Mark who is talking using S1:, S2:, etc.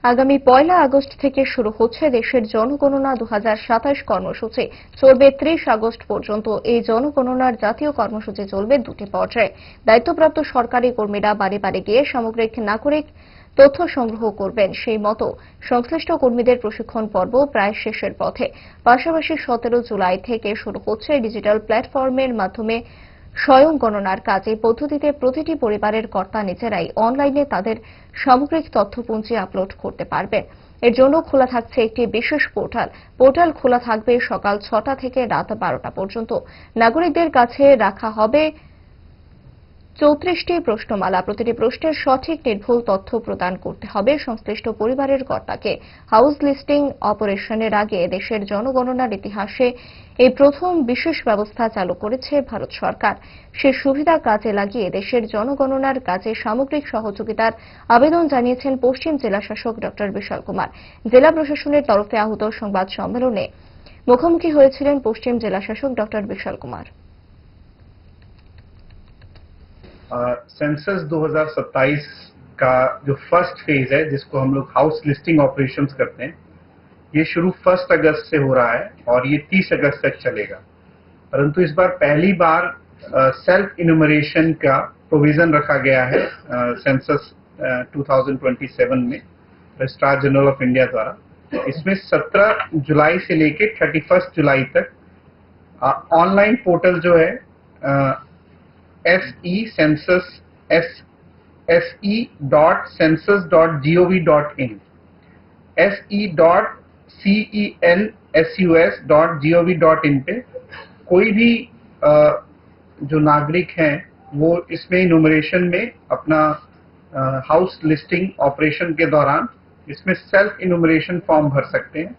S1: আগামী 1 আগস্ট থেকে শুরু হচ্ছে দেশের জনগণনা 2027 কর্মসূচি। চলবে 30 আগস্ট পর্যন্ত। এই জনগণনার জাতীয় কর্মসূচি চলবে দুটি পর্যায়ে। দায়িত্বপ্রাপ্ত সরকারি কর্মীরা বাড়ি বাড়ি গিয়ে সামগ্রিক নাগরিক তথ্য সংগ্রহ করবেন। সেই মতো সংশ্লিষ্ট কর্মীদের প্রশিক্ষণ পর্ব প্রায় শেষের পথে। পাশাপাশি 17 জুলাই থেকে শুরু হচ্ছে ডিজিটাল প্ল্যাটফর্মের মাধ্যমে স্বয়ং গণনার কাজ। এই পদ্ধতিতে প্রতিটি পরিবারের কর্তা নিজেরাই অনলাইনে তাদের সামগ্রিক তথ্যপুঞ্জি আপলোড করতে পারবেন। এর জন্য খোলা থাকছে একটি বিশেষ পোর্টাল খোলা থাকবে সকাল 6টা থেকে রাত 12টা পর্যন্ত। নাগরিকদের কাছে রাখা হবে 34টি প্রশ্নমালা। প্রতিটি প্রশ্নের সঠিক নির্ভুল তথ্য প্রদান করতে হবে সংশ্লিষ্ট পরিবারের কর্তাকে। হাউস লিস্টিং অপারেশনের আগে দেশের জনগণনার ইতিহাসে এই প্রথম বিশেষ ব্যবস্থা চালু করেছে ভারত সরকার। সে সুবিধা কাজে লাগিয়ে দেশের জনগণনার কাজে সামগ্রিক সহযোগিতার আবেদন জানিয়েছেন পশ্চিম জেলা শাসক ডক্টর বিশাল কুমার। জেলা প্রশাসনের তরফে আহুত সংবাদ সম্মেলনে মুখোমুখি হয়েছিলেন পশ্চিম জেলা শাসক ডক্টর বিশাল কুমার।
S2: सेंसस 2027 का जो फर्स्ट फेज है, जिसको हम लोग हाउस लिस्टिंग ऑपरेशंस करते हैं, ये शुरू 1 अगस्त से हो रहा है और ये 30 अगस्त तक चलेगा। परंतु इस बार पहली बार सेल्फ इन्यूमरेशन का प्रोविजन रखा गया है सेंसस 2027 में रजिस्ट्रार जनरल ऑफ इंडिया द्वारा। इसमें 17 जुलाई से लेकर 31 जुलाई तक ऑनलाइन पोर्टल जो है se.census.gov.in se.census.gov.in पे कोई भी जो नागरिक हैं वो इसमें इन्यूमरेशन में अपना हाउस लिस्टिंग ऑपरेशन के दौरान इसमें सेल्फ इन्यूमरेशन फॉर्म भर सकते हैं।